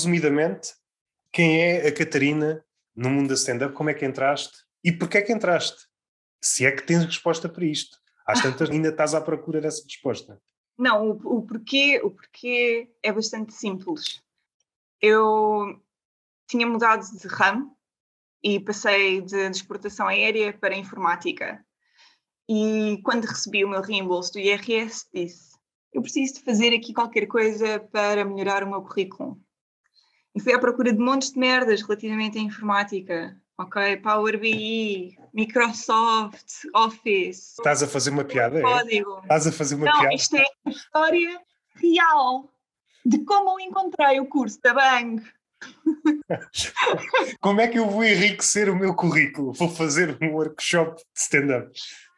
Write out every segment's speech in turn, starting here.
resumidamente, quem é a Catarina no mundo da stand-up? Como é que entraste? E porquê é que entraste? Se é que tens resposta para isto. Às tantas ainda estás à procura dessa resposta. Não, o porquê é bastante simples. Eu tinha mudado de ramo e passei de exportação aérea para informática. E quando recebi o meu reembolso do IRS, disse: eu preciso de fazer aqui qualquer coisa para melhorar o meu currículo. E fui à procura de montes de merdas relativamente à informática. Ok, Power BI, Microsoft, Office, Estás a fazer uma piada, é? código. Estás a fazer uma Não, piada? isto é a história real de como eu encontrei o curso da Bang. Como é que eu vou enriquecer o meu currículo? Vou fazer um workshop de stand-up.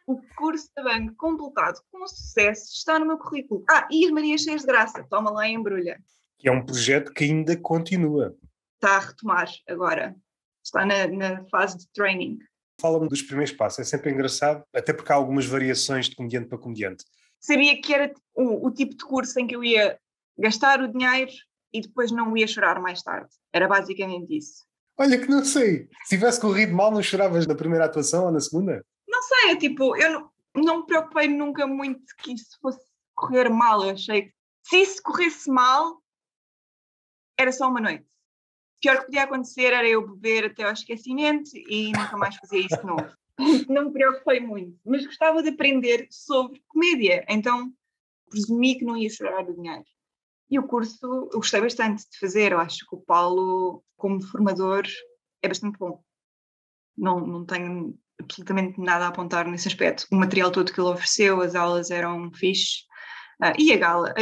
O curso da Bang completado com sucesso está no meu currículo. E as Marias Cheias de Graça, toma lá e embrulha. Que é um projeto que ainda continua. Está a retomar agora. Está na fase de training. Fala-me dos primeiros passos. É sempre engraçado, até porque há algumas variações de comediante para comediante. Sabia que era o tipo de curso em que eu ia gastar o dinheiro e depois não ia chorar mais tarde. Era basicamente isso. Olha que não sei. Se tivesse corrido mal, não choravas na primeira atuação ou na segunda? Não sei, eu não me preocupei nunca muito que isso fosse correr mal. Eu achei que se isso corresse mal, era só uma noite. O pior que podia acontecer era eu beber até ao esquecimento e nunca mais fazer isso de novo. Não me preocupei muito, mas gostava de aprender sobre comédia, então presumi que não ia chorar o dinheiro. E o curso eu gostei bastante de fazer, eu acho que o Paulo, como formador, é bastante bom. Não tenho absolutamente nada a apontar nesse aspecto. O material todo que ele ofereceu, as aulas eram fixe. E a gala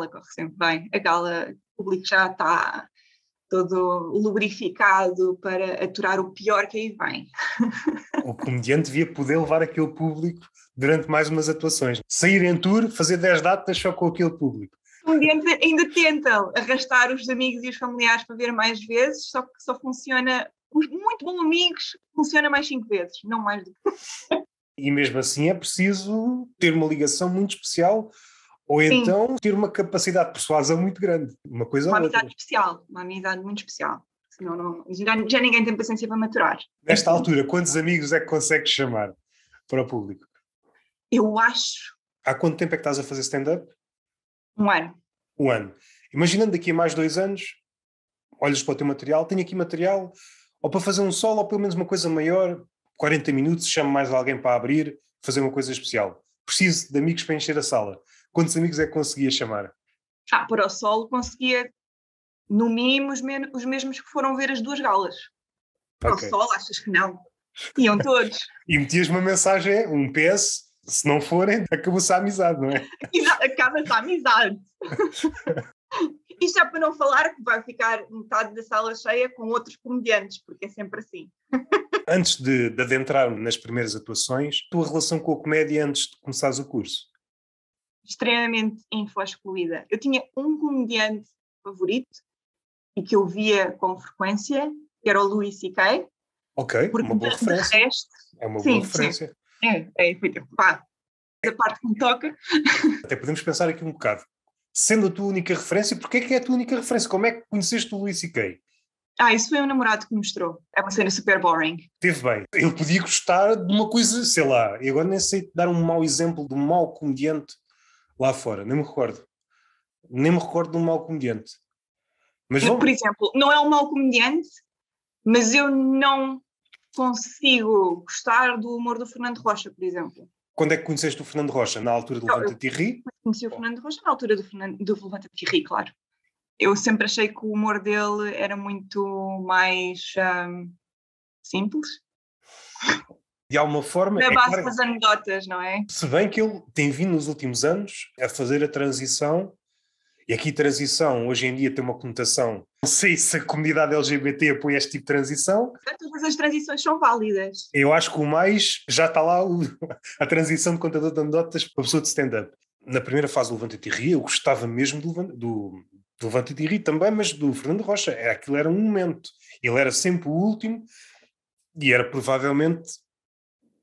corre sempre bem. A gala, o público já está todo lubrificado para aturar o pior que aí vem. O comediante devia poder levar aquele público durante mais umas atuações. Sair em tour, fazer 10 datas só com aquele público. O comediante ainda tenta arrastar os amigos e os familiares para ver mais vezes, só que só funciona... Os muito bons amigos funciona mais 5 vezes, não mais do que... E mesmo assim é preciso ter uma ligação muito especial ou Sim. então ter uma capacidade de persuasão muito grande. Uma coisa Uma ou outra. amizade especial, uma amizade muito especial. Senão já ninguém tem paciência para maturar. Nesta altura, quantos amigos é que consegues chamar para o público? Eu acho Há quanto tempo é que estás a fazer stand-up? 1 ano. 1 ano. Imaginando daqui a mais 2 anos, olhas para o teu material, tenho aqui material, ou para fazer um solo, ou pelo menos uma coisa maior, 40 minutos, chamo mais alguém para abrir, fazer uma coisa especial. Preciso de amigos para encher a sala. Quantos amigos é que conseguia chamar? Para o solo conseguia, no mínimo, os mesmos que foram ver as 2 galas. Para o solo, achas que não? Iam todos. E metias uma mensagem, um PS, se não forem, acabou-se a amizade, não é? Acaba-se a amizade. Isto é para não falar que vai ficar metade da sala cheia com outros comediantes, porque é sempre assim. Antes de adentrar nas primeiras atuações, tua relação com a comédia antes de começares o curso? Extremamente info-excluída. Eu tinha um comediante favorito e que eu via com frequência, que era o Louis C.K. Ok, uma boa referência. Resto, é uma boa referência. Pá, a parte que me toca. Até podemos pensar aqui um bocado. Sendo a tua única referência, porquê é que é a tua única referência? Como é que conheceste o Louis C.K.? Isso foi um namorado que me mostrou. É uma cena super boring. Teve bem. Ele podia gostar de uma coisa, sei lá, e agora nem sei dar um mau exemplo de um mau comediante lá fora. Nem me recordo. Nem me recordo de um mau comediante. Mas Por exemplo, não é um mau comediante, mas eu não consigo gostar do humor do Fernando Rocha, por exemplo. Quando é que conheceste o Fernando Rocha? Na altura do Levanta-te e Ri? Conheci o Fernando Rocha na altura do Levanta-te e Ri, claro. Eu sempre achei que o humor dele era muito mais simples. De alguma forma... Na base das anedotas, não é? Se bem que ele tem vindo nos últimos anos a fazer a transição, e aqui transição hoje em dia tem uma conotação, não sei se a comunidade LGBT apoia este tipo de transição. Todas as transições são válidas. Eu acho que o mais, já está lá a transição de contador de anedotas para a pessoa de stand-up. Na primeira fase do Levanta-te e Ri, eu gostava mesmo do Levanta-te e Ri também, mas do Fernando Rocha. Aquilo era um momento. Ele era sempre o último e era provavelmente...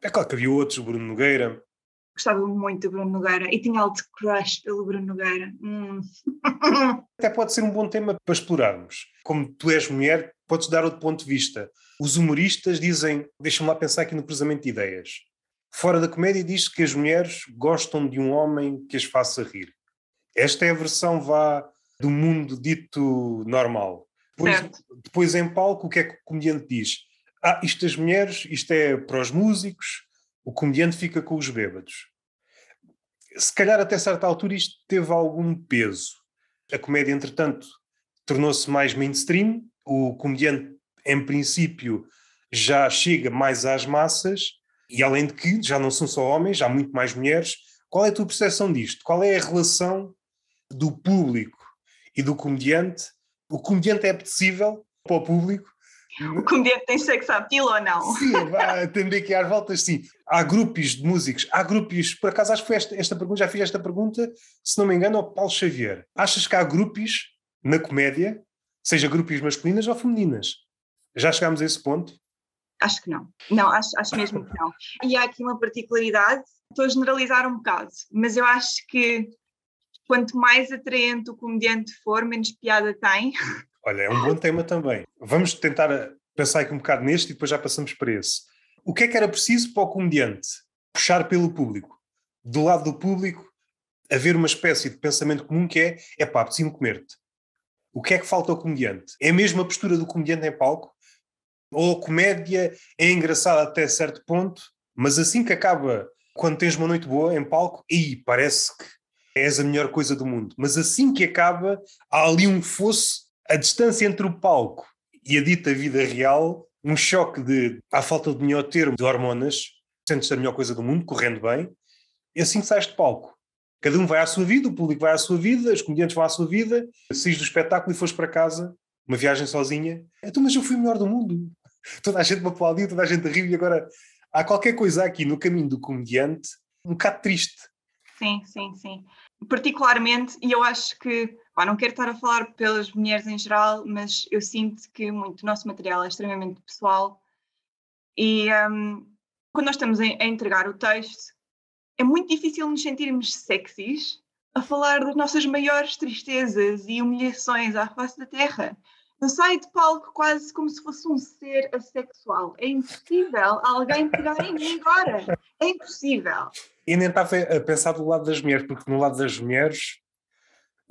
É claro que havia outros, o Bruno Nogueira, Gostava muito do Bruno Nogueira e tinha alto crush pelo Bruno Nogueira. Até pode ser um bom tema para explorarmos. Como tu és mulher, podes dar outro ponto de vista. Os humoristas dizem, deixa-me lá pensar aqui no cruzamento de ideias. Fora da comédia diz que as mulheres gostam de um homem que as faça rir. Esta é a versão do mundo dito normal. Depois em palco, o que é que o comediante diz? Isto das mulheres, isto é para os músicos, o comediante fica com os bêbados. Se calhar até certa altura isto teve algum peso. A comédia, entretanto, tornou-se mais mainstream. O comediante, em princípio, já chega mais às massas e, além de que, já não são só homens, há muito mais mulheres. Qual é a tua percepção disto? Qual é a relação do público e do comediante? O comediante é apetecível para o público? O comediante tem sex appeal ou não? Sim, atender aqui às voltas, sim. Há grupos de músicos, por acaso acho que foi esta pergunta, já fiz esta pergunta, se não me engano, ao Paulo Xavier. Achas que há grupos na comédia, seja grupos masculinas ou femininas? Já chegámos a esse ponto? Acho que não. Não, acho mesmo que não. E há aqui uma particularidade, estou a generalizar um bocado, mas eu acho que quanto mais atraente o comediante for, menos piada tem. Olha, é um bom tema também. Vamos tentar pensar aqui um bocado neste e depois já passamos para esse. O que é que era preciso para o comediante? Puxar pelo público. Do lado do público, haver uma espécie de pensamento comum que é pá, preciso comer-te. O que é que falta ao comediante? É mesmo a postura do comediante em palco? Ou a comédia é engraçada até certo ponto, mas assim que acaba, quando tens uma noite boa em palco, parece que és a melhor coisa do mundo. Mas assim que acaba, há ali um fosso, a distância entre o palco e a dita vida real, um choque à falta de melhor termo, de hormonas, sentes a melhor coisa do mundo, correndo bem, e assim sais de palco. Cada um vai à sua vida, o público vai à sua vida, os comediantes vão à sua vida, saís do espetáculo e fores para casa, uma viagem sozinha. Então, mas eu fui o melhor do mundo. Toda a gente me aplaudiu, toda a gente riu, e agora há qualquer coisa aqui no caminho do comediante um bocado triste. Sim. Particularmente, e eu acho que, não quero estar a falar pelas mulheres em geral, mas eu sinto que muito do nosso material é extremamente pessoal e quando nós estamos a entregar o texto, é muito difícil nos sentirmos sexys a falar das nossas maiores tristezas e humilhações à face da terra. Eu saio de palco quase como se fosse um ser assexual. É impossível alguém pegar em mim agora. É impossível. E nem estava a pensar do lado das mulheres, porque no lado das mulheres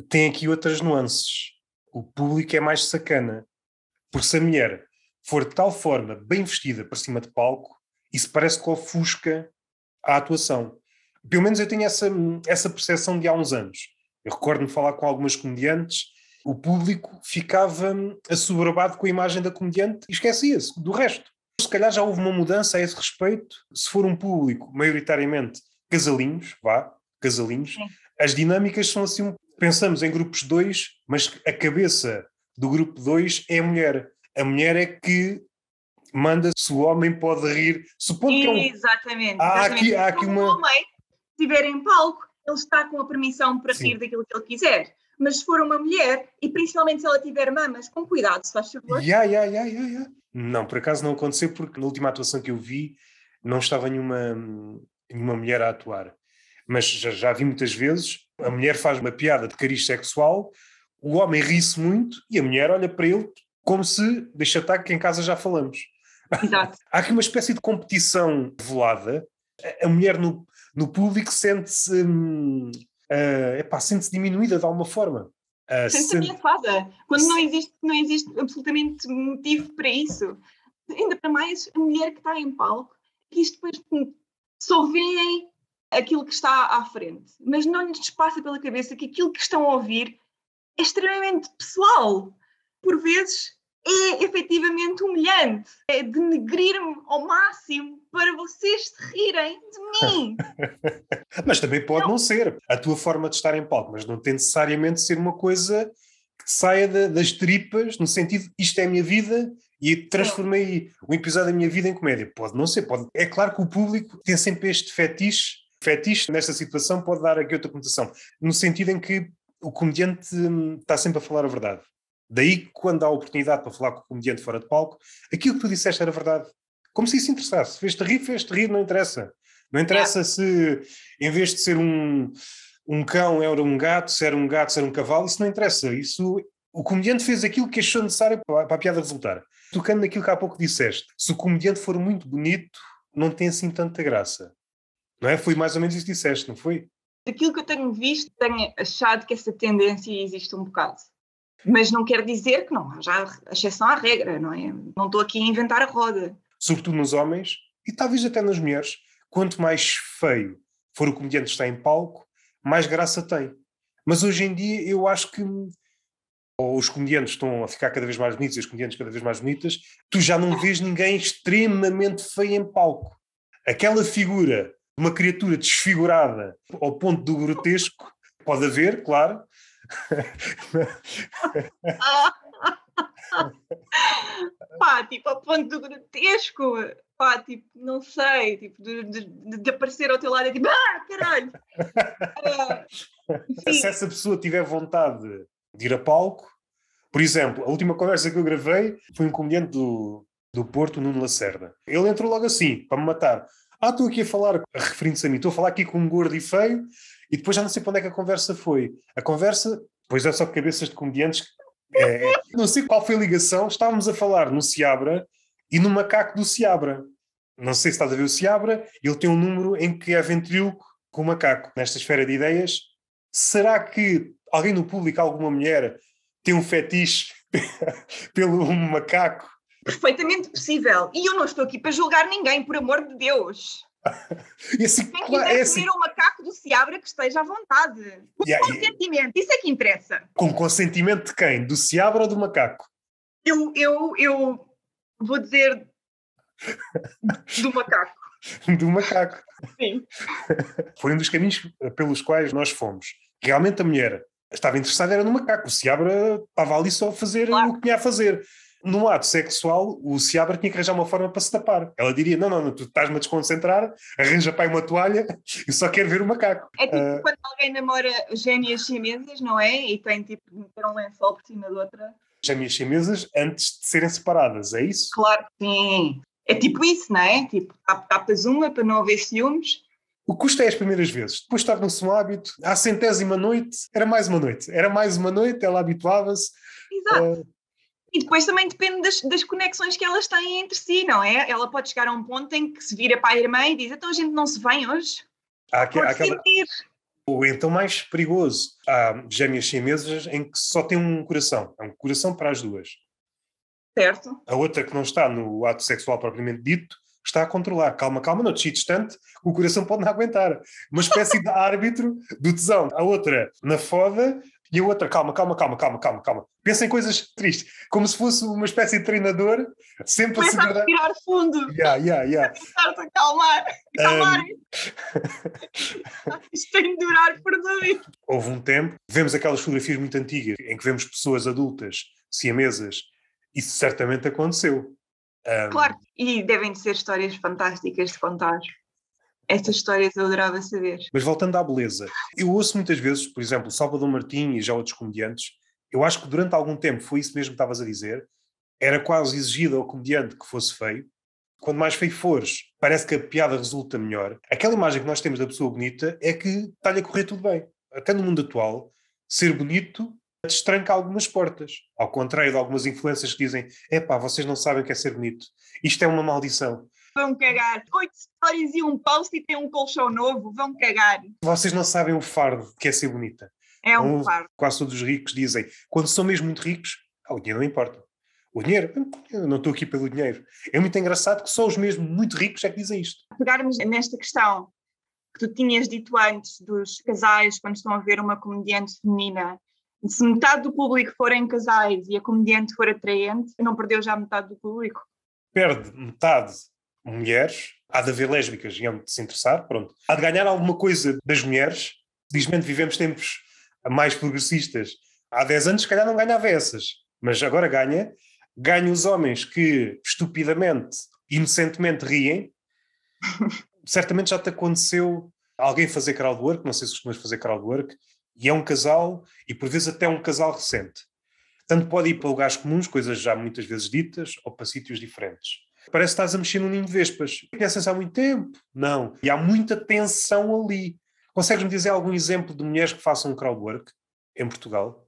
tem aqui outras nuances. O público é mais sacana. Porque se a mulher for de tal forma bem vestida para cima de palco, isso parece que ofusca a atuação. Pelo menos eu tenho essa percepção de há uns anos. Eu recordo-me falar com algumas comediantes, o público ficava assoberbado com a imagem da comediante e esquecia-se do resto. Se calhar já houve uma mudança a esse respeito. Se for um público maioritariamente casalinhos, Sim. as dinâmicas são assim, pensamos em grupos 2, mas a cabeça do grupo 2 é a mulher. A mulher é que manda se o homem pode rir. Supondo que é um... Exatamente. Há aqui se uma... o homem estiver em palco, ele está com a permissão para Sim. rir daquilo que ele quiser. Mas se for uma mulher, e principalmente se ela tiver mamas, com cuidado, se faz favor. Não, por acaso não aconteceu, porque na última atuação que eu vi não estava nenhuma mulher a atuar. Mas já vi muitas vezes, a mulher faz uma piada de cariz sexual, o homem ri-se muito e a mulher olha para ele como se, deixa estar que em casa já falamos. Exato. Há aqui uma espécie de competição velada. A mulher no público sente-se diminuída de alguma forma. Sente-se ameaçada. Quando não existe absolutamente motivo para isso. Ainda para mais a mulher que está em palco, que isto depois só veem aquilo que está à frente, mas não lhes passa pela cabeça que aquilo que estão a ouvir é extremamente pessoal. Por vezes é efetivamente humilhante, é denegrir-me ao máximo para vocês se rirem de mim. Mas também pode não ser a tua forma de estar em palco, mas não tem necessariamente ser uma coisa que saia das tripas, no sentido, isto é a minha vida e transformei o episódio da minha vida em comédia. Pode não ser, pode. É claro que o público tem sempre este fetiche nesta situação pode dar aqui outra conotação, no sentido em que o comediante está sempre a falar a verdade. Daí, quando há a oportunidade para falar com o comediante fora de palco, aquilo que tu disseste era verdade. Como se isso interessasse. Fez-te rir, não interessa. Não interessa se, em vez de ser um cão, era um gato, se era um gato, se era um cavalo, isso não interessa. Isso, o comediante fez aquilo que achou necessário para a piada resultar. Tocando naquilo que há pouco disseste, se o comediante for muito bonito, não tem assim tanta graça. Não é? Foi mais ou menos isso que disseste, não foi? Daquilo que eu tenho visto, tenho achado que essa tendência existe um bocado. Mas não quer dizer que não haja exceção à regra, não é? Não estou aqui a inventar a roda. Sobretudo nos homens, e talvez até nas mulheres. Quanto mais feio for o comediante que está em palco, mais graça tem. Mas hoje em dia eu acho que ou os comediantes estão a ficar cada vez mais bonitos e as comediantes cada vez mais bonitas, tu já não vês ninguém extremamente feio em palco. Aquela figura de uma criatura desfigurada ao ponto do grotesco, pode haver, claro. Pá, tipo, ao ponto do grotesco, pá, tipo, não sei, tipo, de aparecer ao teu lado e tipo, caralho! Se essa pessoa tiver vontade de ir a palco, por exemplo, a última conversa que eu gravei foi um comediante do Porto, Nuno Lacerda. Ele entrou logo assim, para me matar. Estou aqui a falar, referindo-se a mim, estou a falar aqui com um gordo e feio, e depois já não sei para onde é que a conversa foi. A conversa, pois é só cabeças de comediantes. Não sei qual foi a ligação, estávamos a falar no Seabra e no macaco do Seabra. Não sei se estás a ver o Seabra, ele tem um número em que é ventríloco com o macaco. Nesta esfera de ideias, será que alguém no público, alguma mulher, tem um fetiche pelo macaco? Perfeitamente possível. E eu não estou aqui para julgar ninguém, por amor de Deus. E assim, Quem claro, quiser assim, comer o macaco do Seabra, que esteja à vontade. Com consentimento, isso é que interessa. com consentimento de quem? Do Seabra ou do macaco? Eu vou dizer do macaco. Do macaco. Sim. Foi um dos caminhos pelos quais nós fomos. Realmente a mulher estava interessada era no macaco. O Seabra estava ali só a fazer o que tinha a fazer. No ato sexual, o Seabra tinha que arranjar uma forma para se tapar. Ela diria, não, tu estás-me a desconcentrar, arranja para aí uma toalha, eu só quero ver o macaco. É tipo quando alguém namora gêmeas chinesas, não é? E tem tipo de meter um lençol por cima de outra. Gêmeas chinesas antes de serem separadas, é isso? Claro que sim. É tipo isso, não é? Tipo, tapas uma para não haver ciúmes. O custo é as primeiras vezes. Depois torna-se um hábito. À 100ª noite, era mais uma noite. Era mais uma noite, ela habituava-se. Exato. E depois também depende das conexões que elas têm entre si, não é? Ela pode chegar a um ponto em que se vira para a irmã e diz, então a gente não se vem hoje? Pode sentir. Ou então mais perigoso, há gêmeas chinesas em que só tem um coração. É um coração para as duas. Certo. A outra que não está no ato sexual propriamente dito, está a controlar. Calma, não te chites tanto, o coração pode não aguentar. Uma espécie de árbitro do tesão. A outra na foda e a outra, calma. Pensa em coisas tristes. Como se fosse uma espécie de treinador, sempre começa a se guardar. A respirar fundo. Yeah. Tentar-te acalmar. Isto tem de durar por dois. Houve um tempo, vemos aquelas fotografias muito antigas, em que vemos pessoas adultas, siamesas. Isso certamente aconteceu. Claro, e devem de ser histórias fantásticas de contar. Estas histórias eu adorava saber. Mas voltando à beleza, eu ouço muitas vezes, por exemplo, Salvador Martim e já outros comediantes, eu acho que durante algum tempo foi isso mesmo que estavas a dizer, era quase exigido ao comediante que fosse feio. Quando mais feio fores, parece que a piada resulta melhor. Aquela imagem que nós temos da pessoa bonita é que está-lhe a correr tudo bem. Até no mundo atual, ser bonito destranca algumas portas. Ao contrário de algumas influências que dizem vocês não sabem o que é ser bonito. Isto é uma maldição. Vão cagar. 8 stories e um post e tem um colchão novo. Vão cagar. Vocês não sabem o fardo que é ser bonita. É um fardo. Quase todos os ricos dizem, quando são mesmo muito ricos, o dinheiro não importa. O dinheiro, eu não estou aqui pelo dinheiro. É muito engraçado que só os mesmo muito ricos é que dizem isto. Pegarmos nesta questão que tu tinhas dito antes dos casais quando estão a ver uma comediante feminina, se metade do público forem casais e a comediante for atraente, não perdeu já metade do público? Perde metade mulheres, há de haver lésbicas e hão de se interessar, pronto. Há de ganhar alguma coisa das mulheres. Felizmente vivemos tempos mais progressistas. Há 10 anos se calhar não ganhava essas, mas agora ganha os homens que estupidamente, inocentemente riem. Certamente já te aconteceu alguém fazer crowdwork, não sei se costumas fazer crowdwork, e é um casal, e por vezes até um casal recente. Tanto pode ir para lugares comuns, coisas já muitas vezes ditas, ou para sítios diferentes. Parece que estás a mexer num ninho de vespas. Conhecem-se há muito tempo? Não. E há muita tensão ali. Consegues-me dizer algum exemplo de mulheres que façam crowdwork em Portugal?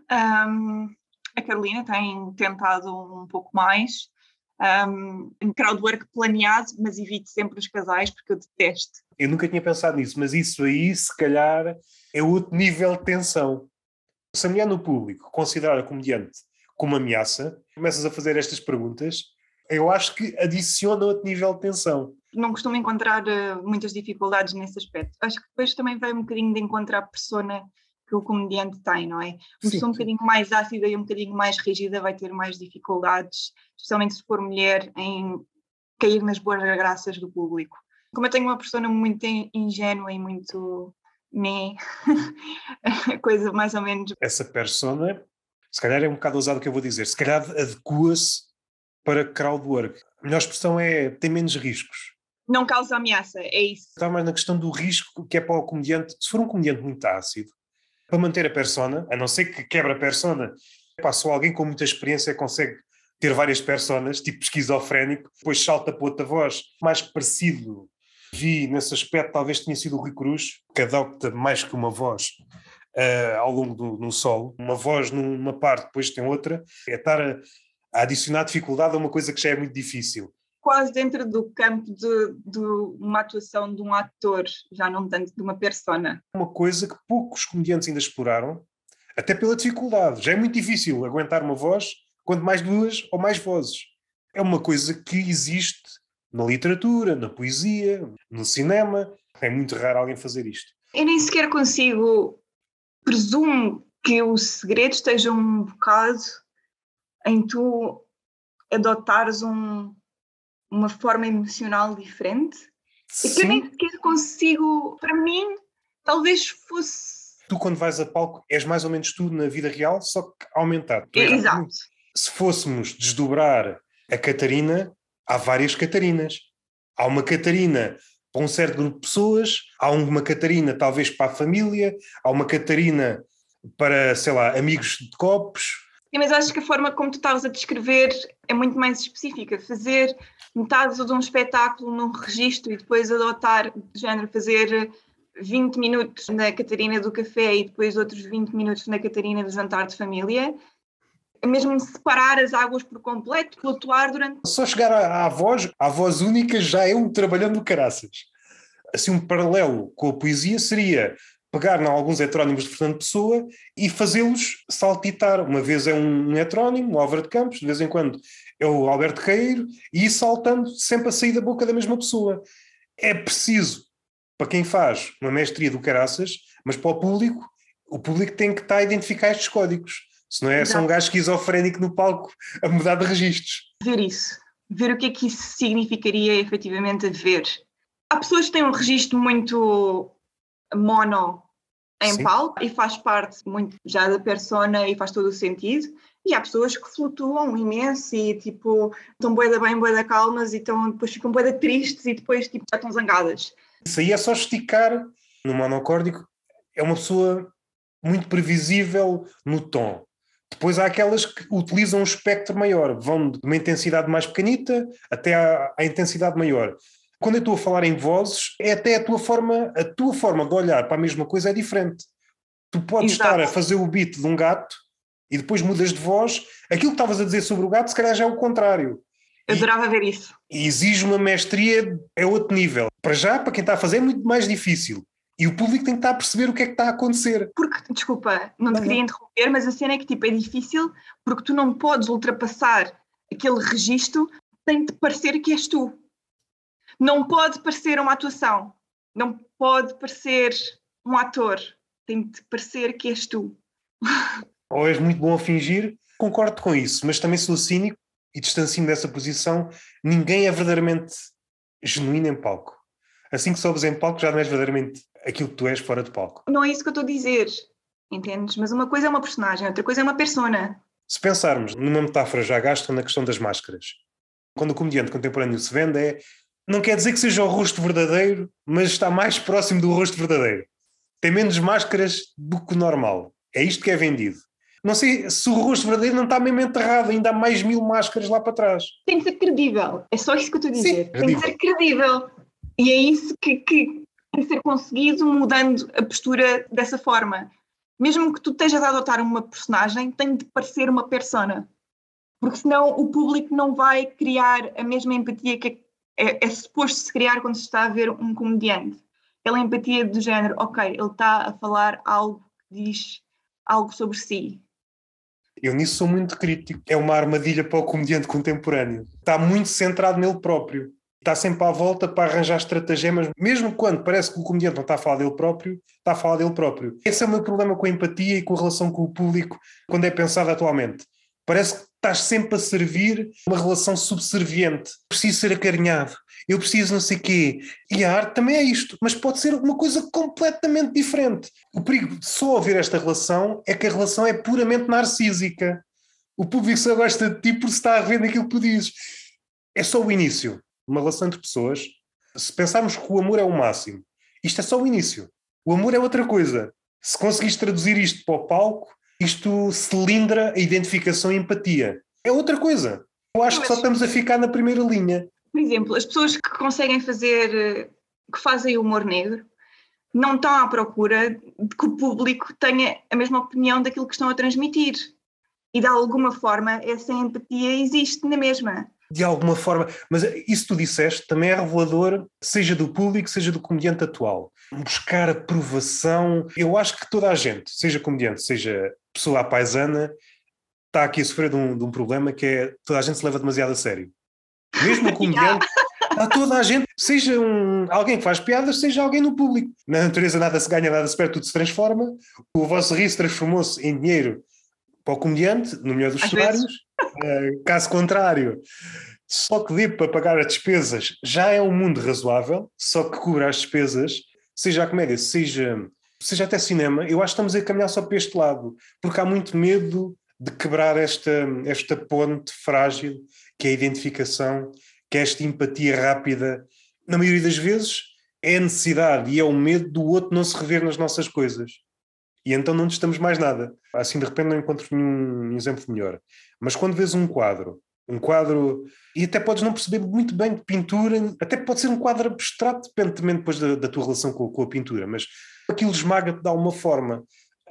A Carolina tem tentado um pouco mais. Crowdwork planeado, mas evito sempre os casais porque eu detesto. Eu nunca tinha pensado nisso, mas isso aí, se calhar, é outro nível de tensão. Se a mulher no público considerar a comediante como ameaça, começas a fazer estas perguntas, eu acho que adiciona outro nível de tensão. Não costumo encontrar muitas dificuldades nesse aspecto. Acho que depois também vai um bocadinho de encontrar a persona que o comediante tem, não é? Uma pessoa um bocadinho mais ácida e um bocadinho mais rígida vai ter mais dificuldades, especialmente se for mulher, em cair nas boas graças do público. Como eu tenho uma persona muito ingênua e muito coisa mais ou menos. Essa persona, se calhar é um bocado ousado o que eu vou dizer, se calhar adequa-se para crowdwork. A melhor expressão é tem menos riscos. Não causa ameaça, é isso. Está mais na questão do risco que é para o comediante. Se for um comediante muito ácido, para manter a persona, a não ser que quebra a persona, só alguém com muita experiência consegue ter várias personas, tipo esquizofrénico, depois salta para outra voz. Mais parecido, vi nesse aspecto, talvez tenha sido o Rui Cruz, que adopta mais que uma voz ao longo no solo. Uma voz numa parte, depois tem outra. É estar a adicionar dificuldade a uma coisa que já é muito difícil. Quase dentro do campo de uma atuação de um ator, já não tanto de uma persona. Uma coisa que poucos comediantes ainda exploraram, até pela dificuldade. Já é muito difícil aguentar uma voz, quanto mais duas ou mais vozes. É uma coisa que existe na literatura, na poesia, no cinema. É muito raro alguém fazer isto. Eu nem sequer consigo, presumo que o segredo esteja um bocado em tu adotares uma forma emocional diferente. Sim. É que eu nem sequer consigo, para mim, talvez fosse... Tu quando vais a palco és mais ou menos tu na vida real, só que aumentado. Exato. Se fôssemos desdobrar a Catarina, há várias Catarinas. Há uma Catarina para um certo grupo de pessoas, há uma Catarina talvez para a família, há uma Catarina para, sei lá, amigos de copos. Sim, mas acho que a forma como tu estavas a descrever é muito mais específica. Fazer metade de um espetáculo num registro e depois adotar, de género, fazer 20 minutos na Catarina do café e depois outros 20 minutos na Catarina do jantar de família, mesmo separar as águas por completo, flutuar durante... Só chegar à voz única já é um trabalhando do caraças. Assim, um paralelo com a poesia seria pegar em alguns heterónimos de Fernando Pessoa e fazê-los saltitar. Uma vez é um heterónimo, o Álvaro de Campos, de vez em quando é o Alberto Caeiro, e ir saltando sempre a sair da boca da mesma pessoa. É preciso, para quem faz uma mestria do caraças, mas para o público tem que estar a identificar estes códigos. Se não é só um gajo esquizofrénico no palco a mudar de registros. Ver isso. Ver o que é que isso significaria efetivamente a ver. Há pessoas que têm um registro muito mono em Sim. palco e faz parte muito já da persona e faz todo o sentido. E há pessoas que flutuam imenso e tipo estão bué da bem, bué da calmas e depois ficam bué da tristes e depois tipo, já estão zangadas. Isso aí é só esticar. No monocórdico é uma pessoa muito previsível no tom. Depois há aquelas que utilizam um espectro maior, vão de uma intensidade mais pequenita até à intensidade maior. Quando eu estou a falar em vozes, é até a tua forma de olhar para a mesma coisa é diferente. Tu podes estar a fazer o beat de um gato e depois mudas de voz. Aquilo que estavas a dizer sobre o gato, se calhar já é o contrário. Eu adorava ver isso. E exige uma mestria a outro nível. Para já, para quem está a fazer, é muito mais difícil. E o público tem que estar a perceber o que é que está a acontecer. Porque, desculpa, não te queria interromper, mas a cena é que tipo, é difícil porque tu não podes ultrapassar aquele registro, tem de parecer que és tu. Não pode parecer uma atuação, não pode parecer um ator, tem de parecer que és tu. Ou és muito bom a fingir, concordo com isso, mas também sou cínico e distancio-me dessa posição. Ninguém é verdadeiramente genuíno em palco. Assim que sobes em palco já não és verdadeiramente aquilo que tu és fora de palco. Não é isso que eu estou a dizer, entendes? Mas uma coisa é uma personagem, outra coisa é uma persona. Se pensarmos numa metáfora já gasta na questão das máscaras, quando o comediante contemporâneo se vende não quer dizer que seja o rosto verdadeiro, mas está mais próximo do rosto verdadeiro. Tem menos máscaras do que o normal. É isto que é vendido. Não sei se o rosto verdadeiro não está mesmo enterrado, ainda há mais 1000 máscaras lá para trás. Tem de ser credível, é só isso que eu estou a dizer. Sim, Tem de ser credível. E é isso que tem de ser conseguido mudando a postura dessa forma. Mesmo que tu estejas a adotar uma personagem, tem de parecer uma persona. Porque senão o público não vai criar a mesma empatia que é suposto se criar quando se está a ver um comediante. Aquela empatia do género, ok, ele está a falar algo que diz algo sobre si. Eu nisso sou muito crítico. É uma armadilha para o comediante contemporâneo. Está muito centrado nele próprio. Está sempre à volta para arranjar estratagemas, mesmo quando parece que o comediante não está a falar dele próprio, está a falar dele próprio. Esse é o meu problema com a empatia e com a relação com o público quando é pensado atualmente. Parece que estás sempre a servir uma relação subserviente. Preciso ser acarinhado, eu preciso não sei quê. E a arte também é isto, mas pode ser uma coisa completamente diferente. O perigo de só ouvir esta relação é que a relação é puramente narcísica. O público só gosta de ti porque está a ver naquilo que tu dizes. É só o início. Uma relação entre pessoas, se pensarmos que o amor é o máximo, isto é só o início. O amor é outra coisa. Se conseguires traduzir isto para o palco, isto cilindra a identificação e empatia. É outra coisa. Eu acho que só estamos a ficar na primeira linha. Por exemplo, as pessoas que conseguem fazer, que fazem humor negro, não estão à procura de que o público tenha a mesma opinião daquilo que estão a transmitir. E de alguma forma essa empatia existe na mesma. De alguma forma, mas isso que tu disseste também é revelador, seja do público, seja do comediante atual. Buscar aprovação. Eu acho que toda a gente, seja comediante, seja pessoa à paisana, está aqui a sofrer de um problema que é toda a gente se leva demasiado a sério. Mesmo o comediante, toda a gente, seja alguém que faz piadas, seja alguém no público. Na natureza nada se ganha, nada se perde, tudo se transforma. O vosso riso transformou-se em dinheiro para o comediante, no melhor dos cenários. Caso contrário, só que dê para pagar as despesas já é um mundo razoável, só que cubra as despesas, seja a comédia, seja até cinema. Eu acho que estamos a caminhar só para este lado, porque há muito medo de quebrar esta ponte frágil que é a identificação, que é esta empatia rápida. Na maioria das vezes é a necessidade e é o medo do outro não se rever nas nossas coisas. E então não testamos mais nada. Assim, de repente, não encontro nenhum exemplo melhor. Mas quando vês um quadro, e até podes não perceber muito bem de pintura, até pode ser um quadro abstrato, depende também depois da tua relação com a pintura, mas aquilo esmaga-te de alguma forma.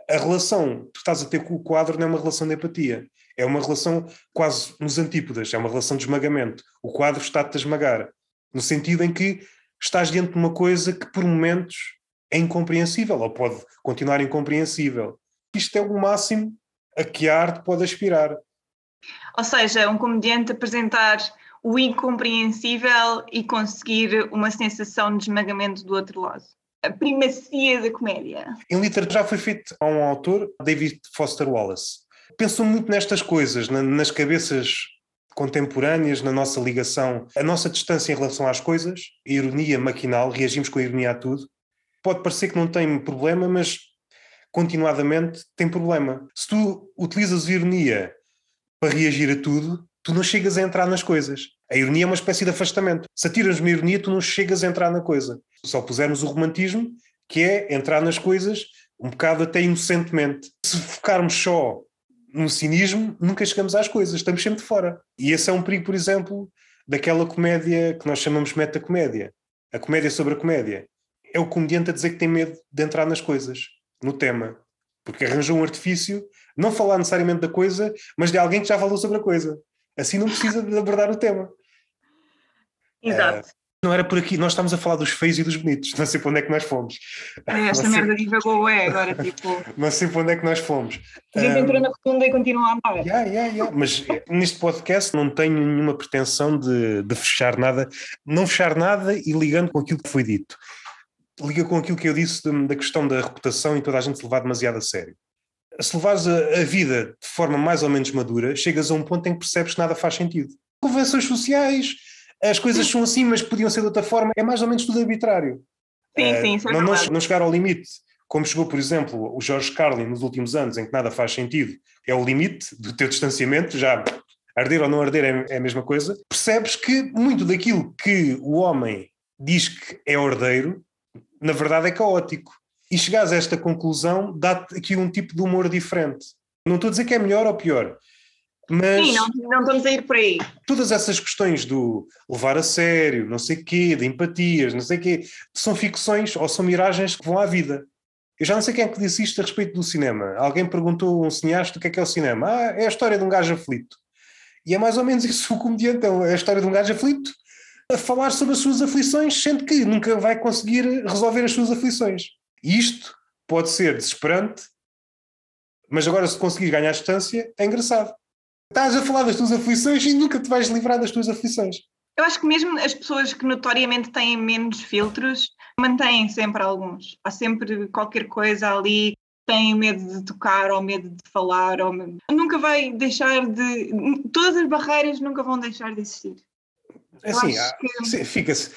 A relação que tu estás a ter com o quadro não é uma relação de empatia. É uma relação quase nos antípodas, é uma relação de esmagamento. O quadro está-te a esmagar, no sentido em que estás diante de uma coisa que, por momentos, é incompreensível, ou pode continuar incompreensível. Isto é o máximo a que a arte pode aspirar. Ou seja, um comediante apresentar o incompreensível e conseguir uma sensação de esmagamento do outro lado. A primacia da comédia. Em literatura já foi feito a um autor, David Foster Wallace. Pensou muito nestas coisas, nas cabeças contemporâneas, na nossa ligação, a nossa distância em relação às coisas, a ironia maquinal, reagimos com a ironia a tudo. Pode parecer que não tem problema, mas continuadamente tem problema. Se tu utilizas ironia para reagir a tudo, tu não chegas a entrar nas coisas. A ironia é uma espécie de afastamento. Se atiras uma ironia, tu não chegas a entrar na coisa. Só pusermos o romantismo, que é entrar nas coisas um bocado até inocentemente. Se focarmos só no cinismo, nunca chegamos às coisas, estamos sempre de fora. E esse é um perigo, por exemplo, daquela comédia que nós chamamos metacomédia. A comédia sobre a comédia. É o comediante a dizer que tem medo de entrar nas coisas, no tema. Porque arranjou um artifício, não falar necessariamente da coisa, mas de alguém que já falou sobre a coisa. Assim não precisa de abordar o tema. Exato. Não era por aqui, nós estamos a falar dos feios e dos bonitos, não sei para onde é que nós fomos. Esta merda divagou agora, tipo... Não sei para onde é que nós fomos. A gente entrou na rotunda e continua a andar. Mas neste podcast não tenho nenhuma pretensão de fechar nada, não fechar nada e ligando com aquilo que foi dito. Liga com aquilo que eu disse da questão da reputação e toda a gente se levar demasiado a sério. Se levares a vida de forma mais ou menos madura, chegas a um ponto em que percebes que nada faz sentido. Convenções sociais, as coisas são assim, mas podiam ser de outra forma, é mais ou menos tudo arbitrário. Sim, isso é verdade. Não chegar ao limite, como chegou, por exemplo, o George Carlin nos últimos anos, em que nada faz sentido, é o limite do teu distanciamento, já arder ou não arder é a mesma coisa. Percebes que muito daquilo que o homem diz que é ordeiro, na verdade é caótico. E chegares a esta conclusão, dá-te aqui um tipo de humor diferente. Não estou a dizer que é melhor ou pior, mas Sim, não estamos a ir por aí. todas essas questões do levar a sério, não sei quê, de empatias, não sei quê, são ficções ou são miragens que vão à vida. Eu já não sei quem é que disse isto a respeito do cinema. Alguém perguntou a um cineasta o que é o cinema. Ah, é a história de um gajo aflito. E é mais ou menos isso o comediante, é a história de um gajo aflito a falar sobre as suas aflições, sendo que nunca vai conseguir resolver as suas aflições. E isto pode ser desesperante, mas agora se conseguir ganhar distância, é engraçado. Estás a falar das tuas aflições e nunca te vais livrar das tuas aflições. Eu acho que mesmo as pessoas que notoriamente têm menos filtros mantêm sempre alguns. Há sempre qualquer coisa ali, têm medo de tocar ou medo de falar. Nunca vai deixar de. Todas as barreiras nunca vão deixar de existir. Assim, fica-se.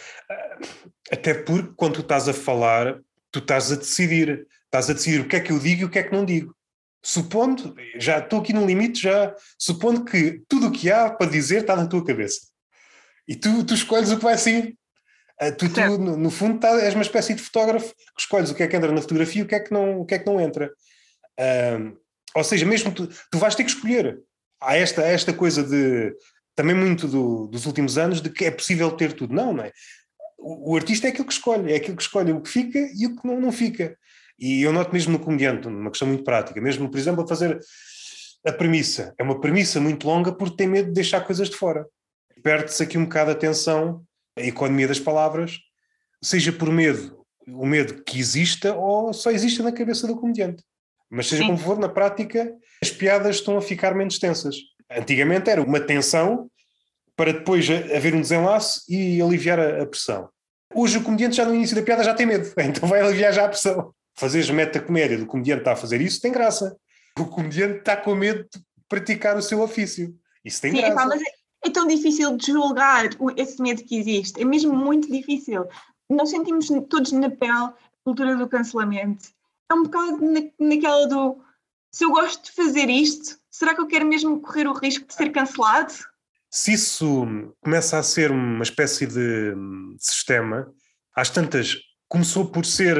Até porque quando tu estás a falar, tu estás a decidir. Estás a decidir o que é que eu digo e o que é que não digo. Supondo, já estou aqui no limite, já supondo que tudo o que há para dizer está na tua cabeça. E tu escolhes o que vai sair. Tu no fundo, és uma espécie de fotógrafo que escolhes o que é que entra na fotografia e o que é que não entra. Ou seja, mesmo tu vais ter que escolher. Há esta coisa de também muito dos últimos anos de que é possível ter tudo. Não é? O artista é aquilo que escolhe o que fica e o que não fica. E eu noto mesmo no comediante, uma questão muito prática, mesmo, por exemplo, a fazer a premissa. É uma premissa muito longa porque tem medo de deixar coisas de fora. Perde-se aqui um bocado a atenção, a economia das palavras, seja por medo, o medo que exista ou só exista na cabeça do comediante. Mas seja como for, na prática, as piadas estão a ficar menos tensas. Antigamente era uma tensão para depois haver um desenlace e aliviar a pressão. Hoje o comediante já no início da piada já tem medo, então vai aliviar já a pressão. Fazeres meta-comédia do comediante está a fazer isso tem graça. O comediante está com medo de praticar o seu ofício. Isso tem graça. Epá, mas é tão difícil de julgar esse medo que existe. É mesmo muito difícil. Nós sentimos todos na pele a cultura do cancelamento. É um bocado naquela do se eu gosto de fazer isto, será que eu quero mesmo correr o risco de ser cancelado? Se isso começa a ser uma espécie de sistema, às tantas começou por ser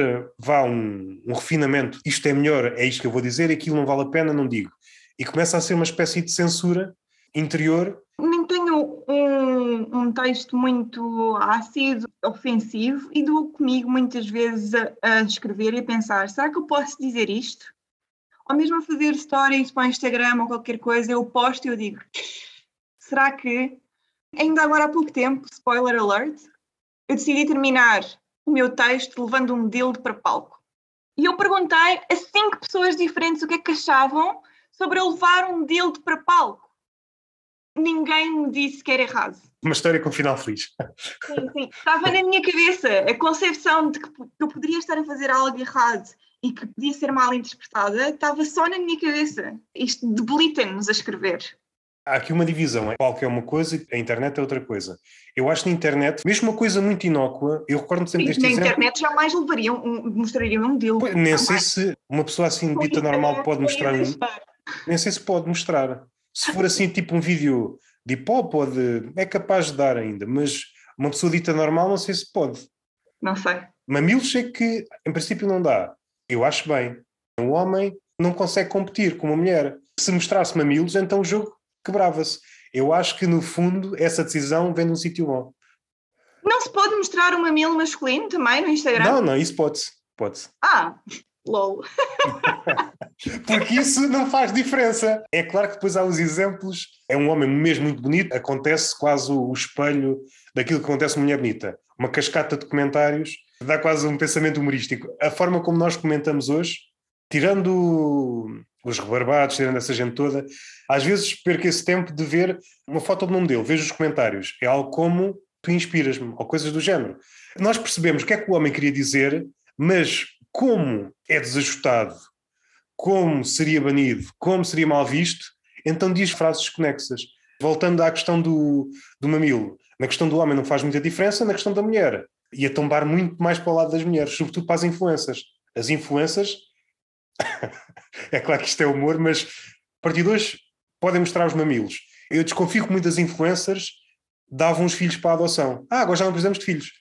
um refinamento, isto é melhor, é isto que eu vou dizer, aquilo não vale a pena, não digo. E começa a ser uma espécie de censura interior. Nem tenho um texto muito ácido, ofensivo, e dou comigo muitas vezes a escrever e a pensar, será que eu posso dizer isto? Ou mesmo a fazer stories para o Instagram ou qualquer coisa, eu posto e eu digo, será que, ainda agora há pouco tempo, spoiler alert, eu decidi terminar o meu texto levando um dildo para palco. E eu perguntei a 5 pessoas diferentes o que é que achavam sobre eu levar um dildo para palco. Ninguém me disse que era errado. Uma história com final feliz. Sim. Estava na minha cabeça a concepção de que eu poderia estar a fazer algo errado e que podia ser mal interpretada, estava só na minha cabeça. Isto debilita-nos a escrever. Há aqui uma divisão. O palco é uma coisa e a internet é outra coisa. Eu acho que na internet, mesmo uma coisa muito inócua, eu recordo-me sempre deste exemplo. Na internet jamais mostrariam um dildo. Nem sei se uma pessoa assim dita normal pode mostrar um. Nem sei se pode mostrar. Se for assim tipo um vídeo de hip-hop ou de... é capaz de dar ainda, mas uma pessoa dita normal não sei se pode. Não sei. Mamilos sei que em princípio não dá. Eu acho bem. Um homem não consegue competir com uma mulher. Se mostrasse mamilos, então o jogo quebrava-se. Eu acho que no fundo essa decisão vem de um sítio bom. Não se pode mostrar um mamilo masculino também no Instagram? Não, isso pode-se. Pode-se. Lol. Porque isso não faz diferença. É claro que depois há os exemplos. É um homem mesmo muito bonito, acontece quase o espelho daquilo que acontece uma mulher bonita. Uma cascata de comentários dá quase um pensamento humorístico. A forma como nós comentamos hoje, tirando os rebarbados, tirando essa gente toda, às vezes perco esse tempo de ver uma foto do nome dele, vejo os comentários. É algo como tu inspiras-me, ou coisas do género. Nós percebemos o que é que o homem queria dizer, mas como é desajustado, como seria banido, como seria mal visto, então diz frases desconexas. Voltando à questão do mamilo, na questão do homem não faz muita diferença, na questão da mulher ia tombar muito mais para o lado das mulheres, sobretudo para as influências. As influências, é claro que isto é humor, mas a partir de hoje podem mostrar os mamilos. Eu desconfio que muitas influencers davam os filhos para a adoção. Agora já não precisamos de filhos.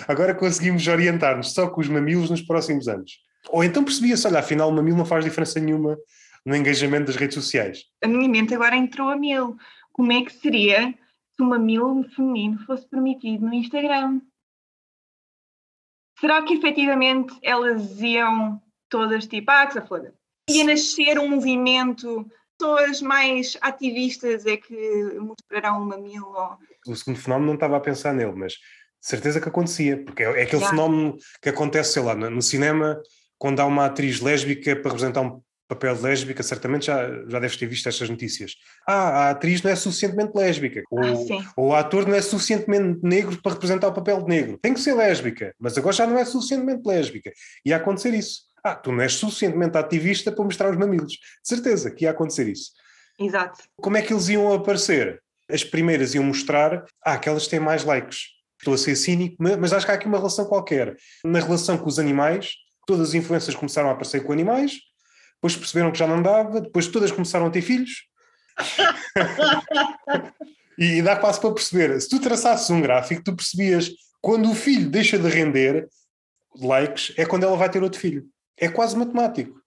Agora conseguimos orientar-nos só com os mamilos nos próximos anos. Ou então percebia-se, olha, afinal o mamilo não faz diferença nenhuma no engajamento das redes sociais. A minha mente agora entrou a mil. Como é que seria se o mamilo feminino fosse permitido no Instagram? Será que efetivamente elas iam todas tipo, que se foda? Ia nascer um movimento, pessoas mais ativistas é que mostrarão um mamilo? O segundo fenómeno não estava a pensar nele, mas de certeza que acontecia, porque é aquele fenómeno que acontece, sei lá, no cinema, quando há uma atriz lésbica para representar um papel de lésbica, certamente já deves ter visto estas notícias. A atriz não é suficientemente lésbica, ou o ator não é suficientemente negro para representar o papel de negro. Tem que ser lésbica, mas agora já não é suficientemente lésbica. Ia acontecer isso. Tu não és suficientemente ativista para mostrar os mamilos. De certeza que ia acontecer isso. Exato. Como é que eles iam aparecer? As primeiras iam mostrar, aquelas têm mais likes. Estou a ser cínico, mas acho que há aqui uma relação qualquer. Na relação com os animais, todas as influências começaram a aparecer com animais, depois perceberam que já não dava, depois todas começaram a ter filhos. E dá quase para perceber. Se tu traçasses um gráfico, tu percebias quando o filho deixa de render likes, é quando ela vai ter outro filho. É quase matemático.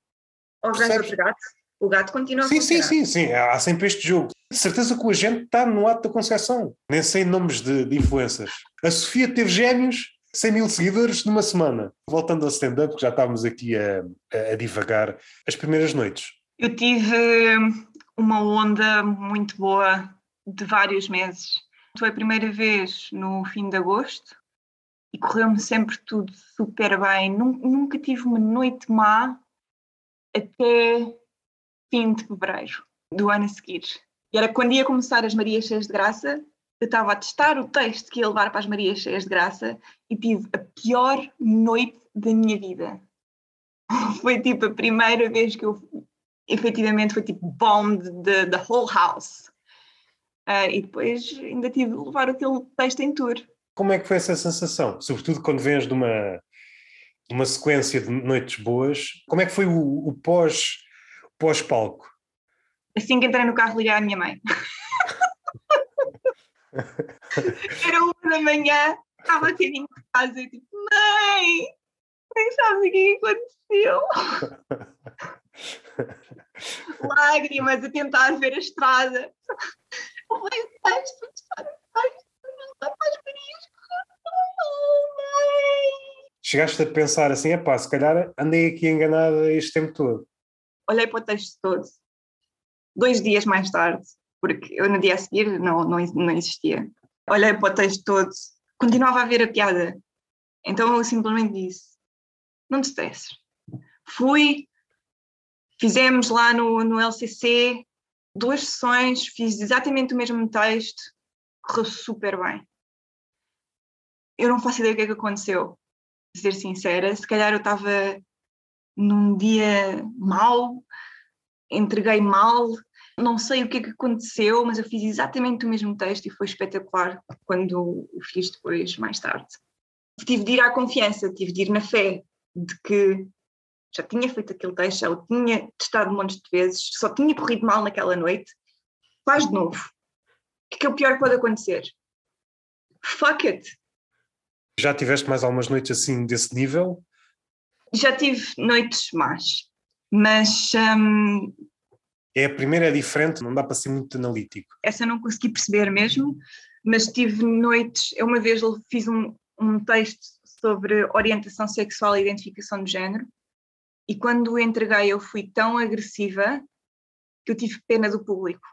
O gato continua a funcionar. Sim. Há sempre este jogo. De certeza que o agente está no ato da concepção. Nem sei nomes de influencers. A Sofia teve gêmeos, 100 mil seguidores numa semana. Voltando ao stand-up, que já estávamos aqui a divagar. As primeiras noites. Eu tive uma onda muito boa de vários meses. Foi a primeira vez no fim de agosto e correu-me sempre tudo super bem. Nunca tive uma noite má até fim de fevereiro do ano a seguir. E era quando ia começar as Marias Cheias de Graça, eu estava a testar o texto que ia levar para as Marias Cheias de Graça e tive a pior noite da minha vida. Foi tipo a primeira vez que eu efetivamente foi tipo bombed the whole house. E depois ainda tive de levar aquele texto em tour. Como é que foi essa sensação? Sobretudo quando vens de uma sequência de noites boas. Como é que foi o pós-palco? Assim que entrei no carro, liguei à minha mãe. Era 1 da manhã, estava a caminho de casa e tipo, mãe, nem sabes o que aconteceu. Lágrimas a tentar ver a estrada. O texto para as Marias. Chegaste a pensar assim, se calhar andei aqui enganada este tempo todo. Olhei para o texto todo. 2 dias mais tarde, porque eu no dia a seguir não existia. Olhei para o texto todo, continuava a ver a piada. Então eu simplesmente disse, não te estresses. Fizemos lá no LCC 2 sessões, fiz exatamente o mesmo texto, correu super bem. Eu não faço ideia do que é que aconteceu, de ser sincera. Se calhar eu estava num dia mau, entreguei mal, não sei o que é que aconteceu, mas eu fiz exatamente o mesmo texto e foi espetacular quando o fiz depois, mais tarde. Tive de ir à confiança, tive de ir na fé de que já tinha feito aquele texto, já o tinha testado montes de vezes, só tinha corrido mal naquela noite, faz de novo. O que é o pior que pode acontecer? Fuck it! Já tiveste mais algumas noites assim desse nível? Já tive noites más, mas... A primeira é diferente, não dá para ser muito analítico. Essa eu não consegui perceber mesmo, mas tive noites... Eu uma vez fiz um texto sobre orientação sexual e identificação de género e quando o entreguei eu fui tão agressiva que eu tive pena do público.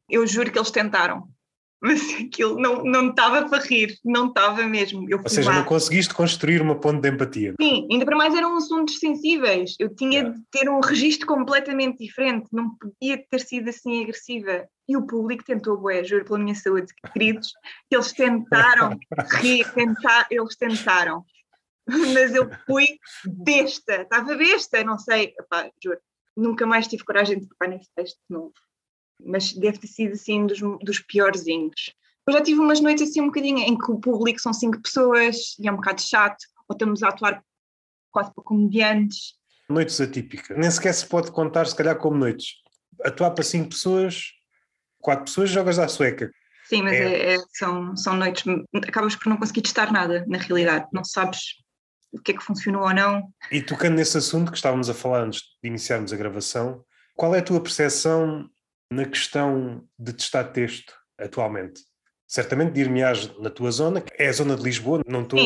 Eu juro que eles tentaram. Mas aquilo não estava para rir, não estava mesmo. Ou seja, não conseguiste construir uma ponte de empatia. Sim, ainda para mais eram assuntos sensíveis. Eu tinha de ter um registro completamente diferente, não podia ter sido assim agressiva. E o público tentou, juro pela minha saúde, queridos, que eles tentaram rir, eles tentaram. Mas eu fui besta, estava besta, não sei, juro. Nunca mais tive coragem de tocar nesse texto de novo. Mas deve ter sido assim dos piorzinhos. Eu já tive umas noites assim um bocadinho em que o público são 5 pessoas e é um bocado chato, ou estamos a atuar quase para comediantes. Noites atípicas. Nem sequer se pode contar se calhar como noites. Atuar para 5 pessoas, 4 pessoas jogas à sueca. Sim, mas são noites, acabas por não conseguir testar nada na realidade, não sabes o que é que funcionou ou não. E tocando nesse assunto que estávamos a falar antes de iniciarmos a gravação, Qual é a tua percepção na questão de testar texto atualmente? Certamente dir-me-ás na tua zona, que é a zona de Lisboa, não estou...